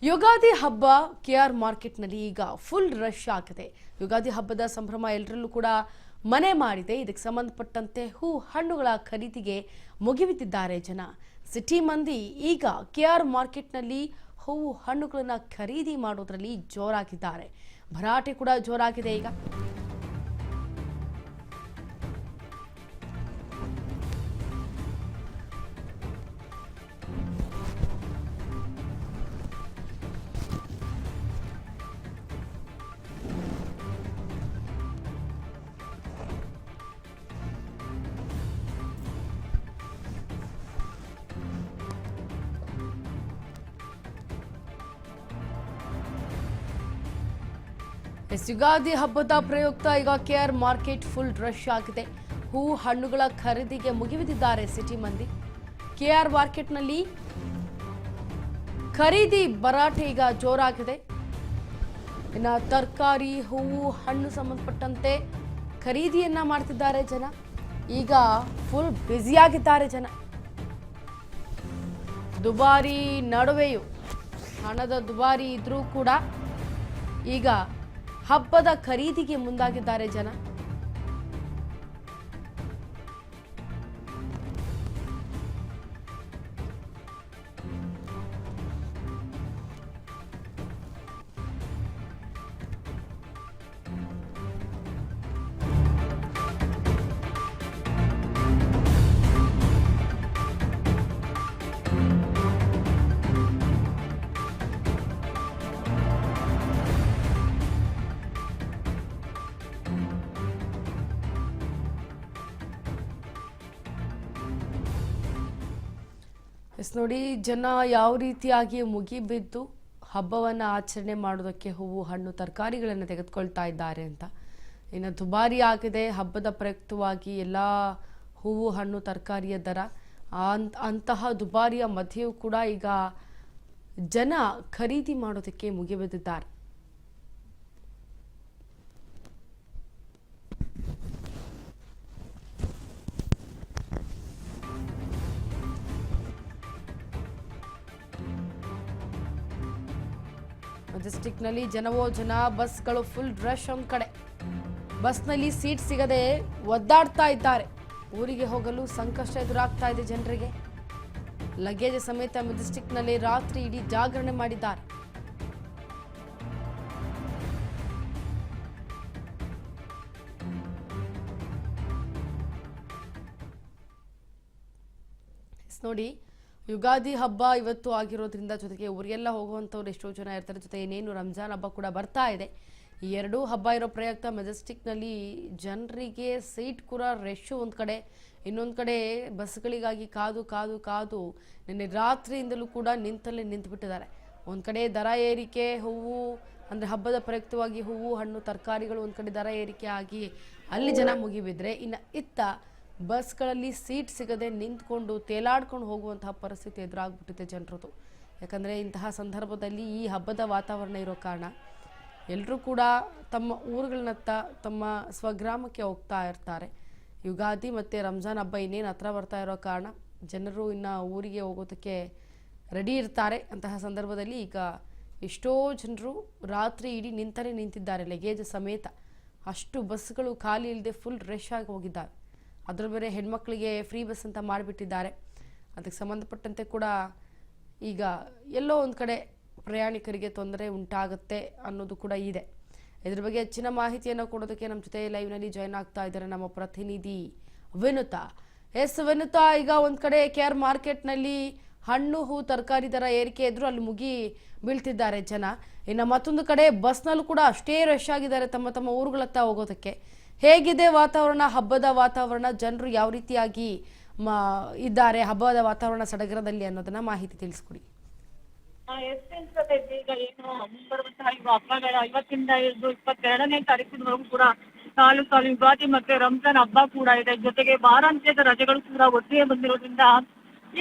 ಯುಗಾದಿ ಹಬ್ಬ ಕೆಆರ್ ಮಾರ್ಕೆಟ್ನಲ್ಲಿ ಈಗ ಫುಲ್ ರಶ್ ಆಗಿದೆ. ಯುಗಾದಿ ಹಬ್ಬದ ಸಂಭ್ರಮ ಎಲ್ಲರಲ್ಲೂ ಕೂಡ ಮನೆ ಮಾಡಿದೆ. ಇದಕ್ಕೆ ಸಂಬಂಧಪಟ್ಟಂತೆ ಹೂ ಹಣ್ಣುಗಳ ಖರೀದಿಗೆ ಮುಗಿಬಿದ್ದಿದ್ದಾರೆ ಜನ. ಸಿಟಿ ಮಂದಿ ಈಗ ಕೆಆರ್ ಮಾರ್ಕೆಟ್ನಲ್ಲಿ ಹೂವು ಹಣ್ಣುಗಳನ್ನು ಖರೀದಿ ಮಾಡೋದ್ರಲ್ಲಿ ಜೋರಾಗಿದ್ದಾರೆ. ಭರಾಟೆ ಕೂಡ ಜೋರಾಗಿದೆ ಈಗ. ಯುಗಾದಿ ಹಬ್ಬದ ಪ್ರಯುಕ್ತ ಈಗ ಕೆಆರ್ ಮಾರ್ಕೆಟ್ ಫುಲ್ ರಶ್ ಆಗಿದೆ. ಹೂ ಹಣ್ಣುಗಳ ಖರೀದಿಗೆ ಮುಗಿಬಿದ್ದಿದ್ದಾರೆ ಸಿಟಿ ಮಂದಿ. ಕೆಆರ್ ಮಾರ್ಕೆಟ್ನಲ್ಲಿ ಖರೀದಿ ಭರಾಟೆ ಈಗ ಜೋರಾಗಿದೆ. ಇನ್ನು ತರಕಾರಿ, ಹೂವು, ಹಣ್ಣು ಸಂಬಂಧಪಟ್ಟಂತೆ ಖರೀದಿಯನ್ನ ಮಾಡ್ತಿದ್ದಾರೆ ಜನ. ಈಗ ಫುಲ್ ಬ್ಯುಸಿಯಾಗಿದ್ದಾರೆ ಜನ. ದುಬಾರಿ ನಡುವೆಯೂ, ಹಣದ ದುಬಾರಿ ಇದ್ರೂ ಕೂಡ ಈಗ ಹಬ್ಬದ ಖರೀದಿಗೆ ಮುಂದಾಗಿದ್ದಾರೆ ಜನ. ನೋಡಿ, ಜನ ಯಾವ ರೀತಿಯಾಗಿ ಮುಗಿಬಿದ್ದು ಹಬ್ಬವನ್ನು ಆಚರಣೆ ಮಾಡೋದಕ್ಕೆ ಹೂವು, ಹಣ್ಣು, ತರಕಾರಿಗಳನ್ನು ತೆಗೆದುಕೊಳ್ತಾ ಇದ್ದಾರೆ ಅಂತ. ಇನ್ನು ದುಬಾರಿ ಆಗಿದೆ ಹಬ್ಬದ ಪ್ರಯುಕ್ತವಾಗಿ ಎಲ್ಲ ಹೂವು, ಹಣ್ಣು, ತರಕಾರಿಯ ದರ. ಅಂತಹ ದುಬಾರಿಯ ಮಧ್ಯೆಯೂ ಕೂಡ ಈಗ ಜನ ಖರೀದಿ ಮಾಡೋದಕ್ಕೆ ಮುಗಿಬಿದ್ದಿದ್ದಾರೆ. ಮೆಜೆಸ್ಟಿಕ್ನಲ್ಲಿ ಜನವೋ ಜನ, ಬಸ್ಗಳು ಫುಲ್ ರಶ್. ಒಂದು ಕಡೆ ಬಸ್ನಲ್ಲಿ ಸೀಟ್ ಸಿಗದೆ ಒದ್ದಾಡ್ತಾ ಇದ್ದಾರೆ. ಊರಿಗೆ ಹೋಗಲು ಸಂಕಷ್ಟ ಎದುರಾಗ್ತಾ ಇದೆ ಜನರಿಗೆ. ಲಗೇಜ್ ಸಮೇತ ಮೆಜೆಸ್ಟಿಕ್ನಲ್ಲಿ ರಾತ್ರಿ ಇಡೀ ಜಾಗರಣೆ ಮಾಡಿದ್ದಾರೆ. ನೋಡಿ, ಯುಗಾದಿ ಹಬ್ಬ ಇವತ್ತು ಆಗಿರೋದ್ರಿಂದ ಜೊತೆಗೆ ಊರಿಗೆಲ್ಲ ಹೋಗುವಂಥವ್ರು ಎಷ್ಟೋ ಜನ ಇರ್ತಾರೆ. ಜೊತೆ ಇನ್ನೇನು ರಂಜಾನ್ ಹಬ್ಬ ಕೂಡ ಬರ್ತಾ ಇದೆ. ಈ ಎರಡೂ ಹಬ್ಬ ಇರೋ ಪ್ರಯುಕ್ತ ಮೆಜೆಸ್ಟಿಕ್ನಲ್ಲಿ ಜನರಿಗೆ ಸೀಟ್ ಕೂಡ ರಶ್ಶು ಒಂದು ಕಡೆ. ಇನ್ನೊಂದು ಕಡೆ ಬಸ್ಗಳಿಗಾಗಿ ಕಾದು ಕಾದು ಕಾದು ನಿನ್ನೆ ರಾತ್ರಿಯಿಂದಲೂ ಕೂಡ ನಿಂತಲ್ಲೇ ನಿಂತುಬಿಟ್ಟಿದ್ದಾರೆ. ಒಂದು ಕಡೆ ದರ ಏರಿಕೆ, ಹೂವು ಅಂದರೆ ಹಬ್ಬದ ಪ್ರಯುಕ್ತವಾಗಿ ಹೂವು, ಹಣ್ಣು, ತರಕಾರಿಗಳು ಒಂದು ಕಡೆ ದರ ಏರಿಕೆ ಆಗಿ ಅಲ್ಲಿ ಜನ ಮುಗಿಬಿದ್ರೆ, ಇನ್ನು ಇತ್ತ ಬಸ್ಗಳಲ್ಲಿ ಸೀಟ್ ಸಿಗದೆ ನಿಂತ್ಕೊಂಡು ತೇಲಾಡ್ಕೊಂಡು ಹೋಗುವಂತಹ ಪರಿಸ್ಥಿತಿ ಎದುರಾಗ್ಬಿಟ್ಟಿದೆ ಜನರದು. ಯಾಕಂದರೆ ಇಂತಹ ಸಂದರ್ಭದಲ್ಲಿ ಈ ಹಬ್ಬದ ವಾತಾವರಣ ಇರೋ ಕಾರಣ ಎಲ್ಲರೂ ಕೂಡ ತಮ್ಮ ಊರುಗಳನ್ನತ್ತ, ತಮ್ಮ ಸ್ವಗ್ರಾಮಕ್ಕೆ ಹೋಗ್ತಾ ಇರ್ತಾರೆ. ಯುಗಾದಿ ಮತ್ತು ರಂಜಾನ್ ಹಬ್ಬ ಇನ್ನೇನು ಹತ್ರ ಬರ್ತಾ ಇರೋ ಕಾರಣ ಜನರು ಇನ್ನು ಊರಿಗೆ ಹೋಗೋದಕ್ಕೆ ರೆಡಿ ಇರ್ತಾರೆ. ಅಂತಹ ಸಂದರ್ಭದಲ್ಲಿ ಈಗ ಎಷ್ಟೋ ಜನರು ರಾತ್ರಿ ಇಡೀ ನಿಂತಿದ್ದಾರೆ ಲಗೇಜ್ ಸಮೇತ. ಅಷ್ಟು ಬಸ್ಗಳು ಖಾಲಿ ಇಲ್ಲದೆ ಫುಲ್ ರಶ್ ಆಗಿ ಹೋಗಿದ್ದಾರೆ. ಅದರ ಬೇರೆ ಹೆಣ್ಮಕ್ಳಿಗೆ ಫ್ರೀ ಬಸ್ ಅಂತ ಮಾಡಿಬಿಟ್ಟಿದ್ದಾರೆ. ಅದಕ್ಕೆ ಸಂಬಂಧಪಟ್ಟಂತೆ ಕೂಡ ಈಗ ಎಲ್ಲೋ ಒಂದು ಕಡೆ ಪ್ರಯಾಣಿಕರಿಗೆ ತೊಂದರೆ ಉಂಟಾಗುತ್ತೆ ಅನ್ನೋದು ಕೂಡ ಇದೆ. ಇದ್ರ ಬಗ್ಗೆ ಹೆಚ್ಚಿನ ಮಾಹಿತಿಯನ್ನು ಕೊಡೋದಕ್ಕೆ ನಮ್ಮ ಜೊತೆ ಲೈವ್ನಲ್ಲಿ ಜಾಯ್ನ್ ಆಗ್ತಾ ಇದ್ದಾರೆ ನಮ್ಮ ಪ್ರತಿನಿಧಿ ವಿನುತಾ. ವಿನುತಾ, ಈಗ ಒಂದು ಕಡೆ ಕೆಆರ್ ಮಾರ್ಕೆಟ್ನಲ್ಲಿ ಹಣ್ಣು, ಹೂ, ತರಕಾರಿ ದರ ಏರಿಕೆ ಇದ್ರು ಅಲ್ಲಿ ಮುಗಿ ಬೀಳ್ತಿದ್ದಾರೆ ಜನ. ಇನ್ನು ಮತ್ತೊಂದು ಕಡೆ ಬಸ್ನಲ್ಲೂ ಕೂಡ ಅಷ್ಟೇ ರಶ್ ಆಗಿದ್ದಾರೆ ತಮ್ಮ ತಮ್ಮ ಊರುಗಳತ್ತ ಹೋಗೋದಕ್ಕೆ. ಹೇಗಿದೆ ವಾತಾವರಣ, ಹಬ್ಬದ ವಾತಾವರಣ, ಜನರು ಯಾವ ರೀತಿಯಾಗಿ ಇದ್ದಾರೆ ಹಬ್ಬದ ವಾತಾವರಣ ಸಡಗರದಲ್ಲಿ ಅನ್ನೋದನ್ನ ಮಾಹಿತಿ ತಿಳಿಸ್ಕೊಡಿ. ಈಗ ಏನು ಮುಂಬರುವಂತಹ ಹಬ್ಬಗಳ ಇವತ್ತಿಂದ ಹಿಡಿದು 22ನೇ ತಾರೀಕಿನವರೆಗೂ ಕೂಡ ಸಾಲು ಯುಗಾದಿ ಮತ್ತೆ ರಂಜಾನ್ ಹಬ್ಬ ಕೂಡ ಇದೆ. ಜೊತೆಗೆ ವಾರಾಂತ್ಯದ ರಜೆಗಳು ಕೂಡ ಒಟ್ಟಿಗೆ ಬಂದಿರೋದ್ರಿಂದ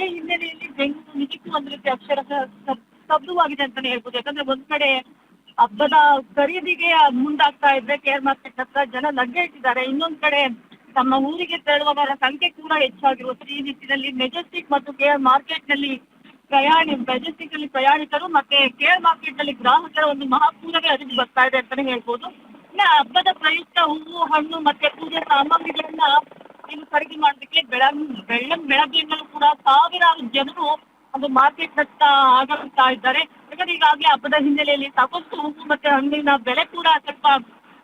ಈ ಹಿನ್ನೆಲೆಯಲ್ಲಿ ಬೆಂಗಳೂರು ನಿಜಕ್ಕೂ ಒಂದು ರೀತಿ ಅಕ್ಷರಶಃ ಸ್ತಬ್ಧವಾಗಿದೆ ಅಂತಾನೆ ಹೇಳ್ಬೋದು. ಯಾಕಂದ್ರೆ ಒಂದ್ ಕಡೆ ಹಬ್ಬದ ಖರೀದಿಗೆ ಮುಂದಾಗ್ತಾ ಇದ್ರೆ ಕೆಆರ್ ಮಾರ್ಕೆಟ್ ಹತ್ರ ಜನ ಲಗ್ಗೆ ಇಟ್ಟಿದ್ದಾರೆ. ಇನ್ನೊಂದ್ ಕಡೆ ತಮ್ಮ ಊರಿಗೆ ತೆರಳುವವರ ಸಂಖ್ಯೆ ಕೂಡ ಹೆಚ್ಚಾಗಿರುತ್ತೆ. ಈ ನಿಟ್ಟಿನಲ್ಲಿ ಮೆಜೆಸ್ಟಿಕ್ ಮತ್ತು ಕೆಆರ್ ಮಾರ್ಕೆಟ್ ನಲ್ಲಿ ಮೆಜೆಸ್ಟಿಕ್ ಅಲ್ಲಿ ಪ್ರಯಾಣಿಕರು ಮತ್ತೆ ಕೇರ್ ಮಾರ್ಕೆಟ್ ನಲ್ಲಿ ಗ್ರಾಹಕರ ಒಂದು ಮಹಾಪೂರವೇ ಹರಿದು ಬರ್ತಾ ಇದೆ ಅಂತಾನೆ ಹೇಳ್ಬೋದು. ಇನ್ನ ಹಬ್ಬದ ಪ್ರಯುಕ್ತ ಹೂವು, ಹಣ್ಣು ಮತ್ತೆ ಪೂಜೆ ಸಾಮಗ್ರಿಗಳನ್ನ ಇನ್ನು ಖರೀದಿ ಮಾಡೋದಕ್ಕೆ ಬೆಳಗ್ಗೆಯಿಂದಲೂ ಕೂಡ ಸಾವಿರಾರು ಜನರು ಒಂದು ಮಾರ್ಕೆಟ್ ಹತ್ತ ಆಗಮಿಸ್ತಾ ಇದ್ದಾರೆ. ಯಾಕಂದ್ರೆ ಈಗಾಗಲೇ ಹಬ್ಬದ ಹಿನ್ನೆಲೆಯಲ್ಲಿ ಸಾಕಷ್ಟು ಹೂವು ಮತ್ತೆ ಹಣ್ಣಿನ ಬೆಲೆ ಕೂಡ ಸ್ವಲ್ಪ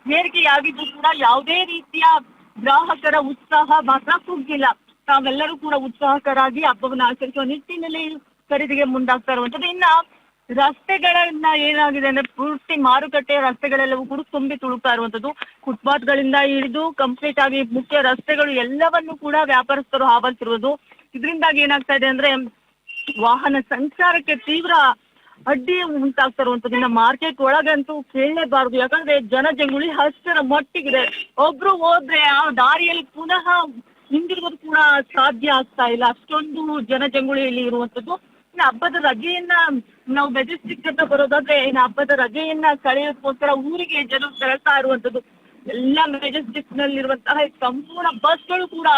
ಏರಿಕೆಯಾಗಿದ್ದು ಕೂಡ ಯಾವುದೇ ರೀತಿಯ ಗ್ರಾಹಕರ ಉತ್ಸಾಹ ಮಾತ್ರ ಕುಗ್ಗಿಲ್ಲ. ತಾವೆಲ್ಲರೂ ಕೂಡ ಉತ್ಸಾಹಕರಾಗಿ ಹಬ್ಬವನ್ನು ಆಚರಿಸುವ ನಿಟ್ಟಿನಲ್ಲಿ ಖರೀದಿಗೆ ಮುಂದಾಗ್ತಾ ಇರುವಂತದ್ದು. ಇನ್ನ ರಸ್ತೆಗಳನ್ನ ಏನಾಗಿದೆ ಅಂದ್ರೆ ಪೂರ್ತಿ ಮಾರುಕಟ್ಟೆಯ ರಸ್ತೆಗಳೆಲ್ಲವೂ ಕೂಡ ತುಂಬಿ ತುಳುಕ್ತಾ ಇರುವಂತದ್ದು. ಫುಟ್ಪಾತ್ಗಳಿಂದ ಹಿಡಿದು ಕಂಪ್ಲೀಟ್ ಆಗಿ ಮುಖ್ಯ ರಸ್ತೆಗಳು ಎಲ್ಲವನ್ನು ಕೂಡ ವ್ಯಾಪಾರಸ್ಥರು ಆವರಿಸಿರುವುದು. ಇದರಿಂದಾಗಿ ಏನಾಗ್ತಾ ಇದೆ ಅಂದ್ರೆ ವಾಹನ ಸಂಚಾರಕ್ಕೆ ತೀವ್ರ ಅಡ್ಡಿ ಉಂಟಾಗ್ತಾ ಇರುವಂತದ್ದು. ಇನ್ನು ಮಾರ್ಕೆಟ್ ಒಳಗಂತೂ ಕೇಳಲೇಬಾರದು, ಯಾಕಂದ್ರೆ ಜನಜಂಗುಳಿ ಅಷ್ಟರ ಮಟ್ಟಿಗಿದೆ. ಒಬ್ರು ಹೋದ್ರೆ ಆ ದಾರಿಯಲ್ಲಿ ಪುನಃ ಹಿಂದಿರುಗೋದು ಕೂಡ ಸಾಧ್ಯ ಆಗ್ತಾ ಇಲ್ಲ, ಅಷ್ಟೊಂದು ಜನಜಂಗುಳಿಯಲ್ಲಿ ಇರುವಂತದ್ದು. ಇನ್ನು ಹಬ್ಬದ ರಜೆಯನ್ನ ನಾವು ಮೆಜೆಸ್ಟಿಕ್ ಅಂತ ಬರೋದಾದ್ರೆ ಇನ್ನು ಹಬ್ಬದ ರಜೆಯನ್ನ ಕಳೆಯೋದಕ್ಕೋಸ್ಕರ ಊರಿಗೆ ಜನರು ತೆರಳ್ತಾ ಇರುವಂತದ್ದು. ಎಲ್ಲ ಮೆಜೆಸ್ಟಿಕ್ ನಲ್ಲಿರುವಂತಹ ಸಂಪೂರ್ಣ ಬಸ್ಗಳು ಕೂಡ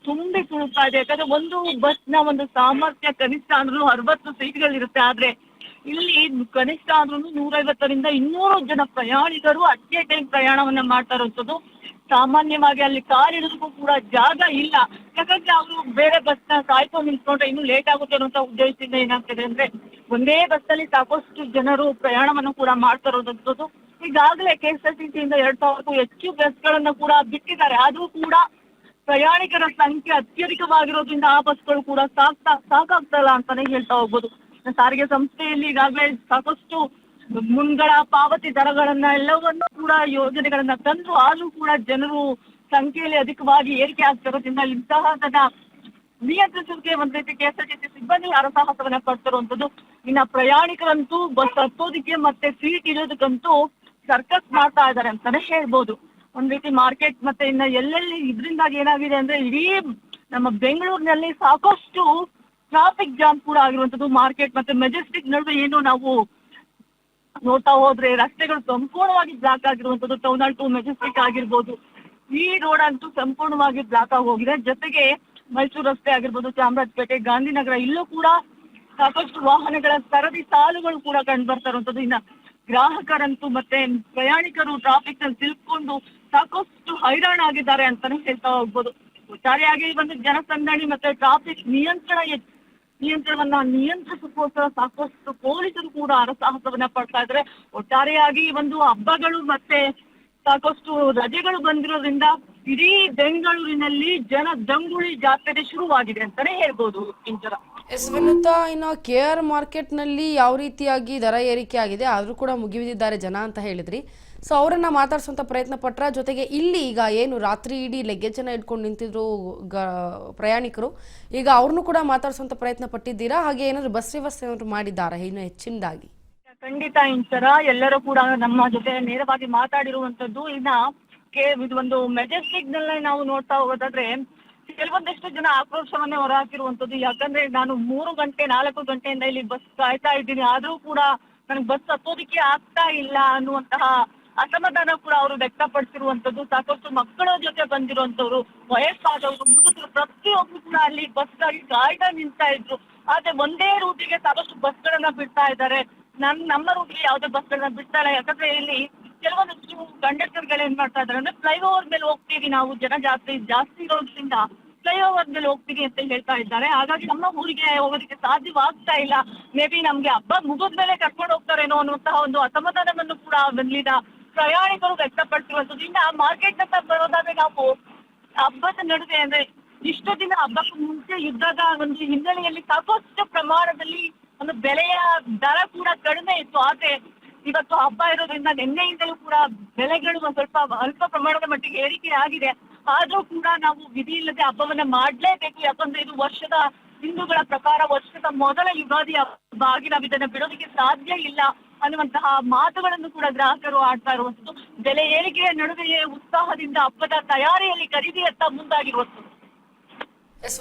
ತುಂಬಿ ತುಳುಕ್ತಾ ಇದೆ. ಯಾಕಂದ್ರೆ ಒಂದು ಬಸ್ ನ ಒಂದು ಸಾಮರ್ಥ್ಯ ಕನಿಷ್ಠ ಅಂದ್ರೂ 60 ಸೀಟ್ಗಳಿರುತ್ತೆ. ಆದ್ರೆ ಇಲ್ಲಿ ಕನಿಷ್ಠ ಅಂದ್ರೂ 150ರಿಂದ 200 ಜನ ಪ್ರಯಾಣಿಕರು ಅಟ್ ಎ ಟೈಮ್ ಪ್ರಯಾಣವನ್ನ ಮಾಡ್ತಾ ಇರುವಂತದ್ದು. ಸಾಮಾನ್ಯವಾಗಿ ಅಲ್ಲಿ ಕಾಲಿಡೋದಕ್ಕೂ ಕೂಡ ಜಾಗ ಇಲ್ಲ. ಯಾಕಂದ್ರೆ ಅವರು ಬೇರೆ ಬಸ್ ನ ಕಾಯ್ಕೊಂಡು ನಿಂತ್ಕೊಂಡ್ರೆ ಇನ್ನೂ ಲೇಟ್ ಆಗುತ್ತೆ ಅನ್ನೋ ಉದ್ದೇಶದಿಂದ ಏನಾಗ್ತದೆ ಅಂದ್ರೆ ಒಂದೇ ಬಸ್ ಅಲ್ಲಿ ಸಾಕಷ್ಟು ಜನರು ಪ್ರಯಾಣವನ್ನು ಕೂಡ ಮಾಡ್ತಾ ಇರೋದಂಥದ್ದು. ಈಗಾಗಲೇ KSRTC ಇಂದ 2000ಕ್ಕೂ ಹೆಚ್ಚು ಬಸ್ಗಳನ್ನ ಕೂಡ ಬಿಟ್ಟಿದ್ದಾರೆ. ಆದ್ರೂ ಕೂಡ ಪ್ರಯಾಣಿಕರ ಸಂಖ್ಯೆ ಅತ್ಯಧಿಕವಾಗಿರೋದ್ರಿಂದ ಆ ಬಸ್ಗಳು ಕೂಡ ಸಾಕಾಗ್ತಾ ಇಲ್ಲ ಅಂತಾನೆ ಹೇಳ್ತಾ ಹೋಗ್ಬೋದು. ಸಾರಿಗೆ ಸಂಸ್ಥೆಯಲ್ಲಿ ಈಗಾಗಲೇ ಸಾಕಷ್ಟು ಮುಂಗಡ ಪಾವತಿ ದರಗಳನ್ನ ಎಲ್ಲವನ್ನೂ ಕೂಡ ಯೋಜನೆಗಳನ್ನ ತಂದು ಆದ್ರೂ ಕೂಡ ಜನರು ಸಂಖ್ಯೆಯಲ್ಲಿ ಅಧಿಕವಾಗಿ ಏರಿಕೆ ಆಗ್ತಿರೋದ್ರಿಂದ ಇಂತಹದನ್ನ ನಿಯಂತ್ರಿಸೋದಕ್ಕೆ ಒಂದ್ ರೀತಿ KSRTC ಸಿಬ್ಬಂದಿ ಹರಸಾಹಸವನ್ನ ಪಡ್ತಿರುವಂತದ್ದು. ಇನ್ನ ಪ್ರಯಾಣಿಕರಂತೂ ಬಸ್ ಹತ್ತೋದಕ್ಕೆ ಮತ್ತೆ ಸೀಟ್ ಇರೋದಕ್ಕಂತೂ ಸರ್ಕಸ್ ಮಾಡ್ತಾ ಇದ್ದಾರೆ ಅಂತಾನೆ ಹೇಳ್ಬೋದು. ಒಂದ್ ರೀತಿ ಮಾರ್ಕೆಟ್ ಮತ್ತೆ ಇನ್ನ ಎಲ್ಲೆಲ್ಲಿ ಇದರಿಂದಾಗಿ ಏನಾಗಿದೆ ಅಂದ್ರೆ ಇಡೀ ನಮ್ಮ ಬೆಂಗಳೂರಿನಲ್ಲಿ ಸಾಕಷ್ಟು ಟ್ರಾಫಿಕ್ ಜಾಮ್ ಕೂಡ ಆಗಿರುವಂತದ್ದು. ಮಾರ್ಕೆಟ್ ಮತ್ತೆ ಮೆಜೆಸ್ಟಿಕ್ ನಡುವೆ ಏನು ನಾವು ನೋಡ್ತಾ ಹೋದ್ರೆ ರಸ್ತೆಗಳು ಸಂಪೂರ್ಣವಾಗಿ ಬ್ಲಾಕ್ ಆಗಿರುವಂತದ್ದು. ಟೌನ್ ಹಾಲ್ ಟು ಮೆಜೆಸ್ಟಿಕ್ ಆಗಿರ್ಬೋದು, ಈ ರೋಡ್ ಅಂತೂ ಸಂಪೂರ್ಣವಾಗಿ ಬ್ಲಾಕ್ ಆಗಿ ಹೋಗಿದೆ. ಜೊತೆಗೆ ಮೈಸೂರು ರಸ್ತೆ ಆಗಿರ್ಬೋದು, ಚಾಮರಾಜಪೇಟೆ, ಗಾಂಧಿನಗರ ಇಲ್ಲೂ ಕೂಡ ಸಾಕಷ್ಟು ವಾಹನಗಳ ಸರದಿ ಸಾಲುಗಳು ಕೂಡ ಕಂಡು ಬರ್ತಾ ಇರುವಂತದ್ದು. ಇನ್ನ ಗ್ರಾಹಕರಂತೂ ಮತ್ತೆ ಪ್ರಯಾಣಿಕರು ಟ್ರಾಫಿಕ್ ನಲ್ಲಿ ಸಿಲುಕೊಂಡು ಸಾಕಷ್ಟು ಹೈರಾಣ ಆಗಿದ್ದಾರೆ ಅಂತಾನೆ ಹೇಳ್ತಾ ಹೋಗ್ಬೋದು. ಒಟ್ಟಾರೆಯಾಗಿ ಒಂದು ಜನಸಂದಣಿ ಮತ್ತೆ ಟ್ರಾಫಿಕ್ ನಿಯಂತ್ರಣವನ್ನ ನಿಯಂತ್ರಿಸೋಕ್ಕೋಸ್ಕರ ಸಾಕಷ್ಟು ಪೊಲೀಸರು ಕೂಡ ಹರಸಾಹಸವನ್ನ ಪಡ್ತಾ ಇದ್ದಾರೆ. ಒಟ್ಟಾರೆಯಾಗಿ ಒಂದು ಹಬ್ಬಗಳು ಮತ್ತೆ ಸಾಕಷ್ಟು ರಜೆಗಳು ಬಂದಿರೋದ್ರಿಂದ ಇಡೀ ಬೆಂಗಳೂರಿನಲ್ಲಿ ಜನಜಂಗುಳಿ ಜಾತ್ರೆ ಶುರುವಾಗಿದೆ ಅಂತಾನೆ ಹೇಳ್ಬೋದು. ಇಂಚರ ವಿನುತಾ, ಇನ್ನು KR ಮಾರ್ಕೆಟ್ನಲ್ಲಿ ಯಾವ ರೀತಿಯಾಗಿ ದರ ಏರಿಕೆ ಆಗಿದೆ ಆದರೂ ಕೂಡ ಮುಗಿಬಿದ್ದಿದ್ದಾರೆ ಜನ ಅಂತ ಹೇಳಿದ್ರಿ. ಸೊ ಅವರನ್ನ ಮಾತಾಡ್ಸೋಂಥ ಪ್ರಯತ್ನ ಪಟ್ರ, ಜೊತೆಗೆ ಇಲ್ಲಿ ಈಗ ಏನು ರಾತ್ರಿ ಇಡೀ ಲಗೇಜನ್ನು ಇಟ್ಕೊಂಡು ನಿಂತಿದ್ರು ಪ್ರಯಾಣಿಕರು, ಈಗ ಅವ್ರನ್ನೂ ಕೂಡ ಮಾತಾಡ್ಸೋಂಥ ಪ್ರಯತ್ನ ಪಟ್ಟಿದ್ದೀರಾ? ಹಾಗೆ ಏನಾದ್ರು ಬಸ್ ವ್ಯವಸ್ಥೆ ಏನಾದ್ರು ಮಾಡಿದ್ದಾರಾ ಇನ್ನೂ ಹೆಚ್ಚಿನದಾಗಿ? ಖಂಡಿತ ಇಂಚರ, ಎಲ್ಲರೂ ಕೂಡ ನಮ್ಮ ಜೊತೆ ನೇರವಾಗಿ ಮಾತಾಡಿರುವಂತದ್ದು. ಇನ್ನ ಇದು ಒಂದು ಮೆಜೆಸ್ಟಿಕ್ ನಲ್ಲಿ ನಾವು ನೋಡ್ತಾ ಹೋಗೋದಾದ್ರೆ ಕೆಲವೊಂದಷ್ಟು ಜನ ಆಕ್ರೋಶವನ್ನೇ ಹೊರಹಾಕಿರುವಂತದ್ದು. ಯಾಕಂದ್ರೆ ನಾನು 3-4 ಗಂಟೆಯಿಂದ ಇಲ್ಲಿ ಬಸ್ ಕಾಯ್ತಾ ಇದ್ದೀನಿ, ಆದ್ರೂ ಕೂಡ ನನಗೆ ಬಸ್ ಹತ್ತೋದಿಕ್ಕೆ ಆಗ್ತಾ ಇಲ್ಲ ಅನ್ನುವಂತಹ ಅಸಮಾಧಾನ ಕೂಡ ಅವರು ವ್ಯಕ್ತಪಡಿಸಿರುವಂತದ್ದು. ಸಾಕಷ್ಟು ಮಕ್ಕಳ ಜೊತೆ ಬಂದಿರುವಂತವ್ರು, ವಯಸ್ಸಾದವರು, ಮುದುಕರು ಪ್ರತಿಯೊಬ್ಬರು ಕೂಡ ಅಲ್ಲಿ ಬಸ್ಗಾಗಿ ಕಾಯ್ತಾ ನಿಲ್ತಾ ಇದ್ರು. ಆದ್ರೆ ಒಂದೇ ರೂಟಿಗೆ ಸಾಕಷ್ಟು ಬಸ್ಗಳನ್ನ ಬಿಡ್ತಾ ಇದ್ದಾರೆ. ನಮ್ಮ ರೂಟ್ಗೆ ಯಾವುದೇ ಬಸ್ಗಳನ್ನ ಬಿಡ್ತಾ ಇಲ್ಲ. ಯಾಕಂದ್ರೆ ಇಲ್ಲಿ ಕೆಲವೊಂದಷ್ಟು ಕಂಡಕ್ಟರ್ಗಳು ಏನ್ ಮಾಡ್ತಾ ಇದಾರೆ ಅಂದ್ರೆ ಫ್ಲೈಓವರ್ ಮೇಲೆ ಹೋಗ್ತೀವಿ ನಾವು, ಜನ ಜಾಸ್ತಿ ಇರೋದ್ರಿಂದ ಫ್ಲೈಓವರ್ ಮೇಲೆ ಹೋಗ್ತೀವಿ ಅಂತ ಹೇಳ್ತಾ ಇದ್ದಾರೆ. ಹಾಗಾಗಿ ನಮ್ಮ ಊರಿಗೆ ಹೋಗೋದಕ್ಕೆ ಸಾಧ್ಯವಾಗ್ತಾ ಇಲ್ಲ. ಮೇ ಬಿ ನಮ್ಗೆ ಹಬ್ಬ ಮುಗಿದ್ಮೇಲೆ ಕರ್ಕೊಂಡು ಹೋಗ್ತಾರೇನೋ ಅನ್ನುವಂತಹ ಒಂದು ಅಸಮಾಧಾನವನ್ನು ಕೂಡ ಅಲ್ಲಿನ ಪ್ರಯಾಣಿಕರು ವ್ಯಕ್ತಪಡಿಸಿರುವಂತದ್ದು. ಇನ್ನ ಮಾರ್ಕೆಟ್ ಅಂತ ಬರೋದಾದ್ರೆ ನಾವು ಹಬ್ಬದ ನಡುವೆ ಅಂದ್ರೆ ಇಷ್ಟು ದಿನ ಹಬ್ಬಕ್ಕೂ ಮುಂಚೆ ಯುದ್ಧದ ಒಂದು ಹಿನ್ನೆಲೆಯಲ್ಲಿ ಸಾಕಷ್ಟು ಪ್ರಮಾಣದಲ್ಲಿ ಒಂದು ಬೆಲೆಯ ದರ ಕೂಡ ಕಡಿಮೆ ಇತ್ತು. ಆದ್ರೆ ಇವತ್ತು ಹಬ್ಬ ಇರೋದ್ರಿಂದ ನಿನ್ನೆಯಿಂದಲೂ ಕೂಡ ಬೆಲೆಗಳು ಸ್ವಲ್ಪ ಅಲ್ಪ ಪ್ರಮಾಣದ ಮಟ್ಟಿಗೆ ಏರಿಕೆ ಆಗಿದೆ. ಆದ್ರೂ ಕೂಡ ನಾವು ವಿಧಿ ಇಲ್ಲದೆ ಹಬ್ಬವನ್ನ ಮಾಡ್ಲೇಬೇಕು. ಯಾಕಂದ್ರೆ ಇದು ವರ್ಷದ ಹಿಂದೂಗಳ ಪ್ರಕಾರ ವರ್ಷದ ಮೊದಲ ಯುಗಾದಿ ಹಬ್ಬ ಆಗಿ ನಾವು ಇದನ್ನ ಬಿಡೋದಕ್ಕೆ ಸಾಧ್ಯ ಇಲ್ಲ ಅನ್ನುವಂತಹ ಮಾತುಗಳನ್ನು ಕೂಡ ಗ್ರಾಹಕರು ಆಡ್ತಾ ಇರುವಂತದ್ದು. ಬೆಲೆ ಏರಿಕೆಯ ನಡುವೆಯೇ ಉತ್ಸಾಹದಿಂದ ಹಬ್ಬದ ತಯಾರಿಯಲ್ಲಿ ಖರೀದಿಯತ್ತ ಮುಂದಾಗಿರುವಂತದ್ದು.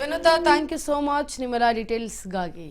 Vinutha, thank you so much ನಿಮ್ಮೆಲ್ಲ ಡೀಟೇಲ್ಸ್ಗಾಗಿ.